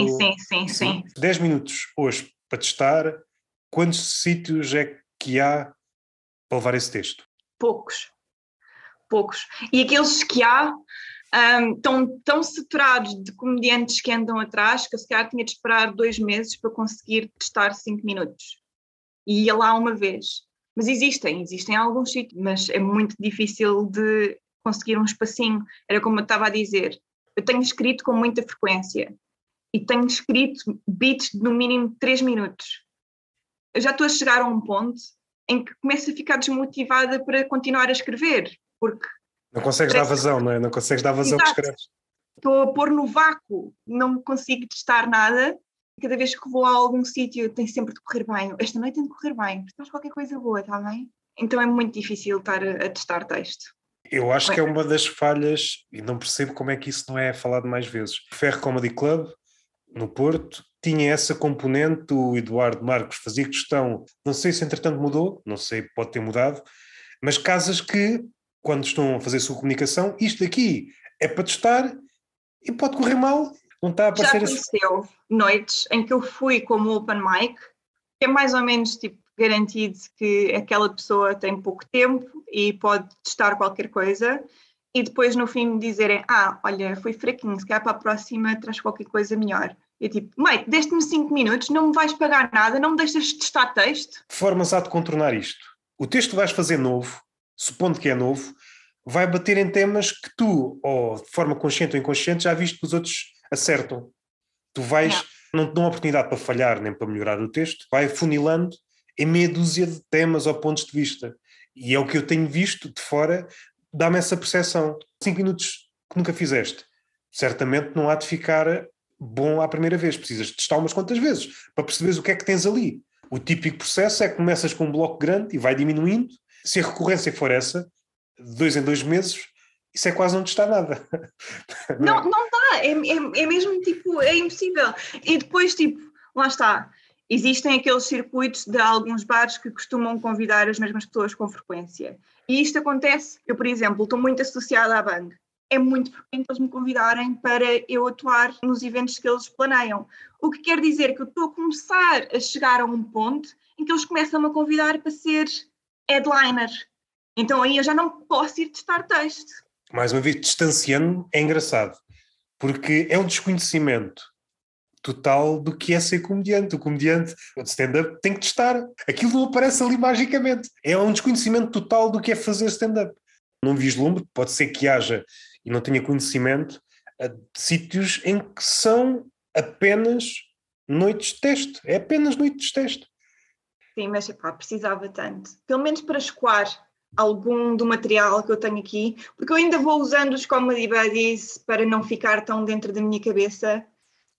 Sim. 10 minutos hoje para testar, quantos sítios é que há para levar esse texto? Poucos. E aqueles que há estão tão saturados de comediantes que andam atrás que eu se calhar tinha de esperar 2 meses para conseguir testar 5 minutos. E ia lá uma vez. Mas existem alguns sítios, mas é muito difícil de conseguir um espacinho. Era como eu estava a dizer, eu tenho escrito com muita frequência e tenho escrito beats de no mínimo 3 minutos. Eu já estou a chegar a um ponto em que começo a ficar desmotivada para continuar a escrever, porque... Não consegues dar vazão, não é? Não consegues dar vazão que escreves. Estou a pôr no vácuo, não consigo testar nada. Cada vez que vou a algum sítio tem sempre de correr bem. Esta noite tem de correr bem, estás qualquer coisa boa, está bem? Então é muito difícil estar a testar texto. Eu acho que é uma das falhas, e não percebo como é que isso não é falado mais vezes. O Ferro Comedy Club, no Porto, tinha essa componente, o Eduardo Marcos fazia questão, não sei se entretanto mudou, não sei, pode ter mudado, mas casas que, quando estão a fazer a sua comunicação, isto aqui é para testar e pode correr mal, não está a aparecer... Já aconteceu noites em que eu fui como open mic, que é mais ou menos tipo garantido que aquela pessoa tem pouco tempo e pode testar qualquer coisa, e depois no fim me dizerem, olha, foi fraquinho, se calhar para a próxima traz qualquer coisa melhor. Eu tipo, mate, deste-me 5 minutos, não me vais pagar nada, não me deixas testar texto? Formas há de contornar isto. O texto que vais fazer novo, supondo que é novo, vai bater em temas que tu, ou de forma consciente ou inconsciente, já viste que os outros acertam. Tu vais, não te dão oportunidade para falhar nem para melhorar o texto, vai funilando em meia dúzia de temas ou pontos de vista. E é o que eu tenho visto de fora, dá-me essa percepção. 5 minutos que nunca fizeste, certamente não há de ficar bom à primeira vez. Precisas testar umas quantas vezes para perceberes o que é que tens ali. O típico processo é que começas com um bloco grande e vai diminuindo. Se a recorrência for essa, de 2 em 2 meses, isso é quase não testar nada. Não dá, é mesmo tipo, é impossível. E depois, tipo, lá está, existem aqueles circuitos de alguns bares que costumam convidar as mesmas pessoas com frequência. E isto acontece, eu, por exemplo, estou muito associada à banda. É muito frequente eles me convidarem para eu atuar nos eventos que eles planeiam. O que quer dizer que eu estou a começar a chegar a um ponto em que eles começam-me a convidar para ser headliner. Então aí eu já não posso ir testar texto. Mais uma vez, distanciando é engraçado, porque é um desconhecimento total do que é ser comediante. O comediante, o stand-up, tem que testar. Aquilo não aparece ali magicamente. É um desconhecimento total do que é fazer stand-up. Não vislumbre, pode ser que haja e não tenha conhecimento de sítios em que são apenas noites de teste. É apenas noites de teste. Sim, mas precisava tanto. Pelo menos para escoar algum do material que eu tenho aqui, porque eu ainda vou usando os comedy buddies para não ficar tão dentro da minha cabeça,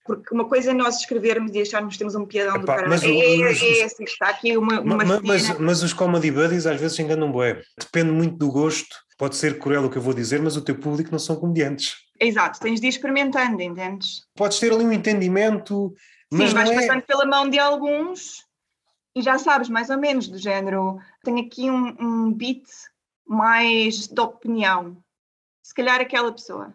porque uma coisa é nós escrevermos e acharmos que temos um piadão do caralho. Assim, está aqui uma mas os comedy buddies às vezes enganam bué. Depende muito do gosto. Pode ser cruel o que eu vou dizer, mas o teu público não são comediantes. Exato, tens de ir experimentando, entendes? Podes ter ali um entendimento, mas sim, não vais é... passando pela mão de alguns e já sabes, mais ou menos, do género, tenho aqui um beat mais de opinião, se calhar aquela pessoa.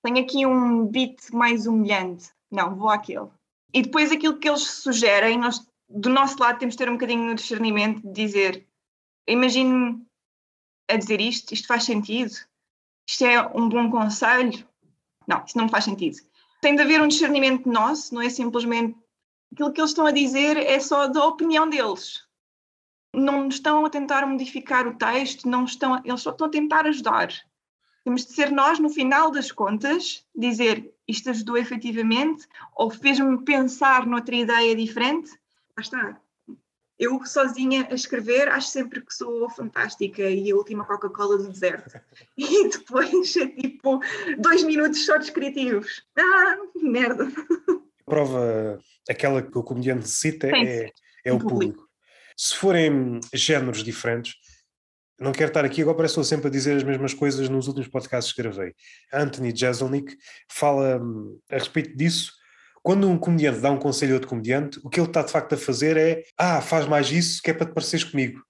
Tenho aqui um beat mais humilhante, não, vou àquele. E depois aquilo que eles sugerem, nós, do nosso lado, temos de ter um bocadinho de discernimento de dizer, imagine-me a dizer isto faz sentido? Isto é um bom conselho? Não, isso não me faz sentido. Tem de haver um discernimento nosso, não é simplesmente aquilo que eles estão a dizer é só da opinião deles. Não estão a tentar modificar o texto, eles só estão a tentar ajudar. Temos de ser nós, no final das contas, dizer isto ajudou efetivamente ou fez-me pensar noutra ideia diferente. Lá está. Eu sozinha a escrever acho sempre que sou fantástica e a última Coca-Cola do deserto. E depois é tipo 2 minutos só descritivos. Merda. A prova, aquela que o comediante cita é o público. Se forem géneros diferentes, não quero estar aqui, agora parece que estou sempre a dizer as mesmas coisas nos últimos podcasts que gravei. Anthony Jeselnik fala a respeito disso. Quando um comediante dá um conselho a outro comediante, o que ele está de facto a fazer é faz mais isso que é para te pareceres comigo.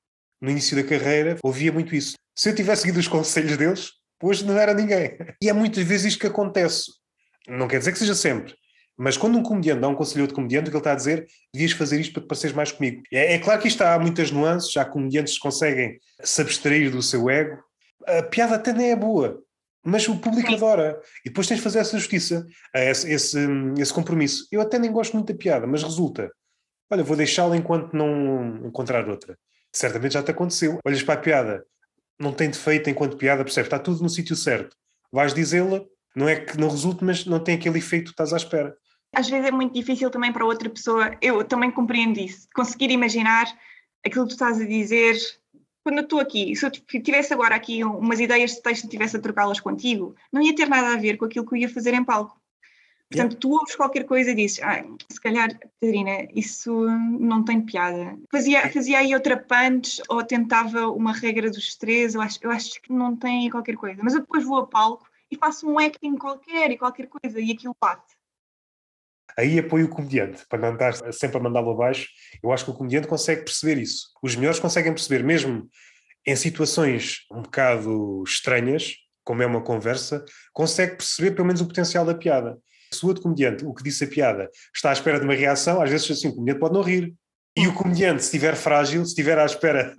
no início da carreira, ouvia muito isso. Se eu tivesse seguido os conselhos deles, hoje não era ninguém. E é muitas vezes isto que acontece. Não quer dizer que seja sempre. Mas quando um comediante dá um conselho a outro comediante, o que ele está a dizer, devias fazer isto para te pareceres mais comigo. É claro que isto há muitas nuances, há comediantes que conseguem se abstrair do seu ego. A piada até nem é boa, mas o público adora. E depois tens de fazer essa justiça, esse compromisso. Eu até nem gosto muito da piada, mas resulta. Olha, vou deixá-la enquanto não encontrar outra. Certamente já te aconteceu. Olhas para a piada, não tem defeito enquanto piada, percebes? Está tudo no sítio certo. Vais dizê-la, não é que não resulte, mas não tem aquele efeito que estás à espera. Às vezes é muito difícil também para outra pessoa, eu também compreendo isso, conseguir imaginar aquilo que tu estás a dizer. Quando eu estou aqui, se eu tivesse agora aqui umas ideias de texto e estivesse a trocá-las contigo, não ia ter nada a ver com aquilo que eu ia fazer em palco. Portanto, tu ouves qualquer coisa e dizes, se calhar, Catarina, isso não tem piada. Fazia aí outra punch ou tentava uma regra dos três, eu acho que não tem qualquer coisa. Mas eu depois vou a palco e faço um acting qualquer e qualquer coisa e aquilo bate. Aí apoio o comediante, para não estar sempre a mandá-lo abaixo. Eu acho que o comediante consegue perceber isso. Os melhores conseguem perceber, mesmo em situações um bocado estranhas, como é uma conversa, consegue perceber pelo menos o potencial da piada. Se o outro comediante, o que disse a piada, está à espera de uma reação, às vezes assim, o comediante pode não rir. E o comediante, se estiver frágil, se estiver à espera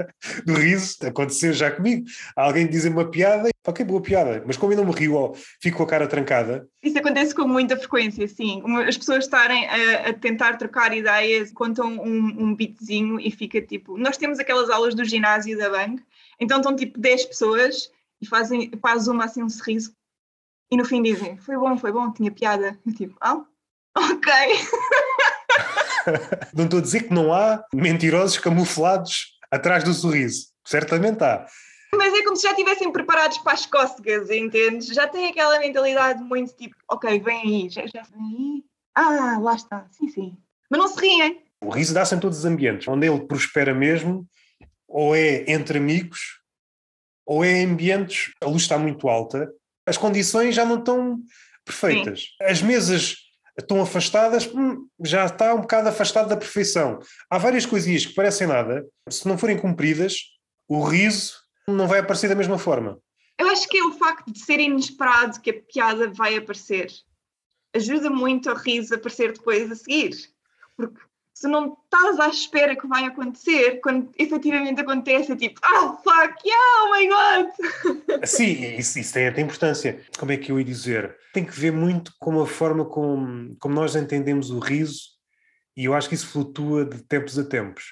do riso, aconteceu já comigo, alguém dizer uma piada, ok, boa piada, mas como eu não me rio ou fico com a cara trancada. Isso acontece com muita frequência, sim. As pessoas estarem a tentar trocar ideias, contam um beatzinho e fica tipo... Nós temos aquelas aulas do ginásio da Bang, então estão tipo 10 pessoas e faz uma assim um sorriso e no fim dizem, foi bom, tinha piada. Eu tipo, ok. Não estou a dizer que não há mentirosos camuflados atrás do sorriso. Certamente há. Mas é como se já estivessem preparados para as cócegas, entendes? Já têm aquela mentalidade muito tipo, ok, vem aí, já vem aí. Lá está, sim. Mas não se riem. O riso dá-se em todos os ambientes. Onde ele prospera mesmo, ou é entre amigos, ou é em ambientes, a luz está muito alta, as condições já não estão perfeitas. Sim. As mesas estão afastadas, já está um bocado afastado da perfeição. Há várias coisinhas que parecem nada, se não forem cumpridas, o riso não vai aparecer da mesma forma. Eu acho que é o facto de ser inesperado que a piada vai aparecer. Ajuda muito o riso a aparecer depois a seguir. Porque se não estás à espera que vai acontecer, quando efetivamente acontece, é tipo, fuck, yeah, oh my God! Sim, isso tem importância. Como é que eu ia dizer? Tem que ver muito com a forma como nós entendemos o riso, e eu acho que isso flutua de tempos a tempos.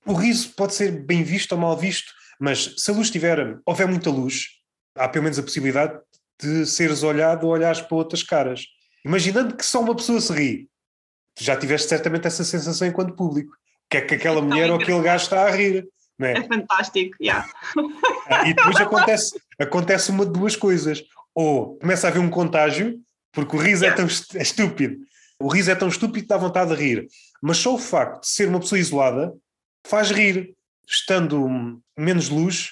O riso pode ser bem visto ou mal visto, mas se a luz houver muita luz, há pelo menos a possibilidade de seres olhado ou olhares para outras caras. Imaginando que só uma pessoa se ri, já tiveste certamente essa sensação enquanto público. Que é que aquela mulher ou aquele gajo está a rir. Não é? É fantástico, yeah. E depois acontece uma de duas coisas. Ou começa a haver um contágio, porque o riso é tão estúpido. O riso é tão estúpido que dá vontade de rir. Mas só o facto de ser uma pessoa isolada faz rir. Estando menos luz,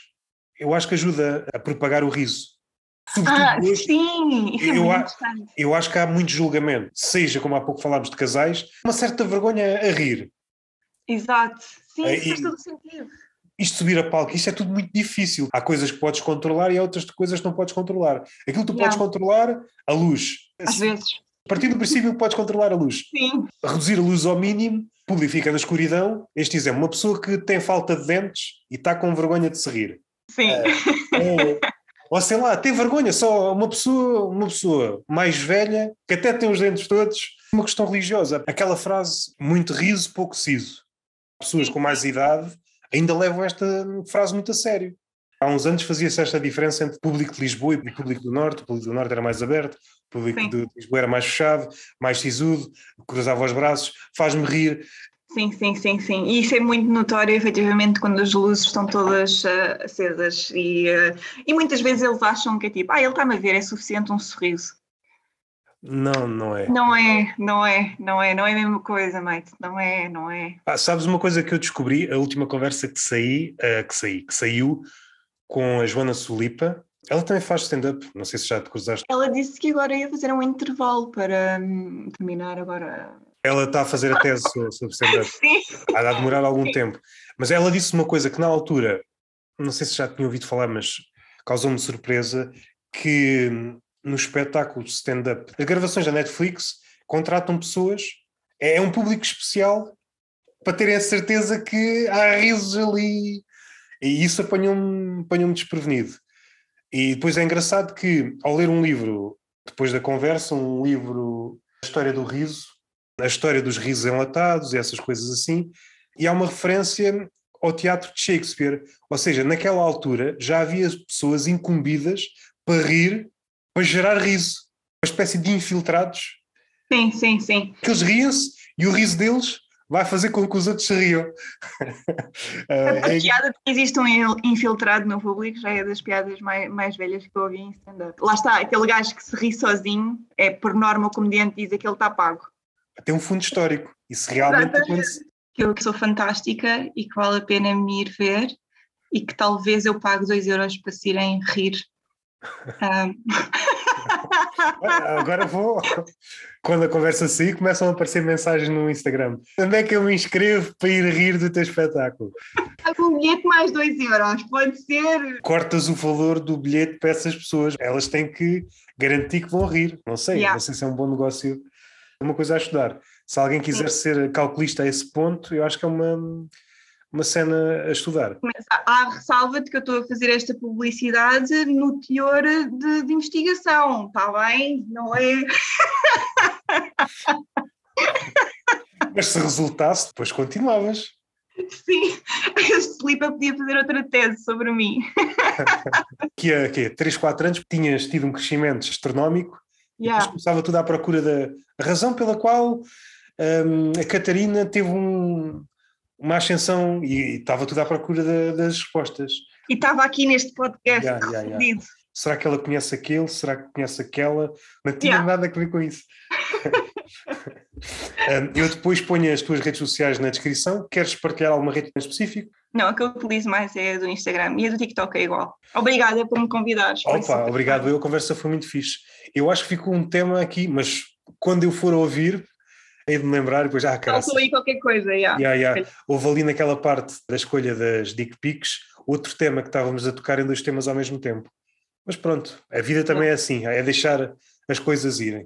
eu acho que ajuda a propagar o riso. Hoje, sim, isso é muito interessante. Eu acho que há muito julgamento, seja, como há pouco falámos de casais, uma certa vergonha a rir. Exato, sim, isso faz todo o sentido. Isto subir a palco, isto é tudo muito difícil. Há coisas que podes controlar e há outras coisas que não podes controlar. Aquilo que tu podes controlar, a luz. Às vezes. A partir do princípio que podes controlar a luz. Sim. Reduzir a luz ao mínimo, o público fica na escuridão. Este exemplo, uma pessoa que tem falta de dentes e está com vergonha de se rir. Sim. Ou sei lá, tem vergonha, só uma pessoa mais velha, que até tem os dentes todos, uma questão religiosa. Aquela frase, muito riso, pouco siso. Pessoas com mais idade ainda levam esta frase muito a sério. Há uns anos fazia-se esta diferença entre público de Lisboa e público do Norte. O público do Norte era mais aberto, o público de Lisboa era mais fechado, mais sisudo, cruzava os braços, faz-me rir. Sim. E isso é muito notório, efetivamente, quando as luzes estão todas acesas e muitas vezes eles acham que é tipo, ele está-me a ver, é suficiente um sorriso. Não é. Não é a mesma coisa, mate. Não é. Sabes uma coisa que eu descobri, a última conversa que saiu com a Joana Solipa. Ela também faz stand-up, não sei se já te cruzaste. Ela disse que agora ia fazer um intervalo para terminar agora. Ela está a fazer a tese sobre stand-up. Sim. Há de demorar algum tempo. Mas ela disse uma coisa que na altura não sei se já tinha ouvido falar, mas causou-me surpresa que nos espetáculos de stand-up, as gravações da Netflix contratam pessoas, é um público especial para terem a certeza que há risos ali, e isso apanhou-me desprevenido. E depois é engraçado que, ao ler um livro, depois da conversa, um livro, a história do riso, a história dos risos enlatados e essas coisas assim, e há uma referência ao teatro de Shakespeare, ou seja, naquela altura já havia pessoas incumbidas para rir, para gerar riso, uma espécie de infiltrados, Sim, sim, sim. que eles riem-se e o riso deles vai fazer com que os outros se riam. A piada de que existe um infiltrado no público já é das piadas mais velhas que eu ouvi em stand-up. Lá está, aquele gajo que se ri sozinho, é por norma o comediante diz que ele está pago. Tem um fundo histórico. Isso realmente acontece. Eu que sou fantástica e que vale a pena me ir ver e que talvez eu pague 2 € para se irem rir. Agora vou. Quando a conversa sair, começam a aparecer mensagens no Instagram. Onde é que eu me inscrevo para ir rir do teu espetáculo? Um bilhete mais 2 €, pode ser. Cortas o valor do bilhete para essas pessoas. Elas têm que garantir que vão rir. Não sei, Yeah. não sei se é um bom negócio. É uma coisa a estudar. Se alguém quiser ser calculista a esse ponto, eu acho que é uma cena a estudar. Mas há ressalva de que eu estou a fazer esta publicidade no teor de investigação, está bem? Não é? Mas se resultasse, depois continuavas. Sim, este Filipe podia fazer outra tese sobre mim. Que há 3, 4 anos tinhas tido um crescimento astronómico e depois começava tudo à procura da razão pela qual a Catarina teve uma ascensão e estava tudo à procura das respostas. E estava aqui neste podcast Yeah. Será que ela conhece aquele? Será que conhece aquela? Não tinha nada a ver com isso. Eu depois ponho as tuas redes sociais na descrição. Queres partilhar alguma rede em específico? Não, a que eu utilizo mais é a do Instagram e a do TikTok é igual. Obrigada por me convidares. Opa, obrigado. A conversa foi muito fixe. Eu acho que ficou um tema aqui, mas quando eu for a ouvir, hei de me lembrar e depois, caralho. Faltou aí qualquer coisa, Houve ali naquela parte da escolha das dick pics outro tema que estávamos a tocar em 2 temas ao mesmo tempo. Mas pronto, a vida também é assim, é deixar as coisas irem.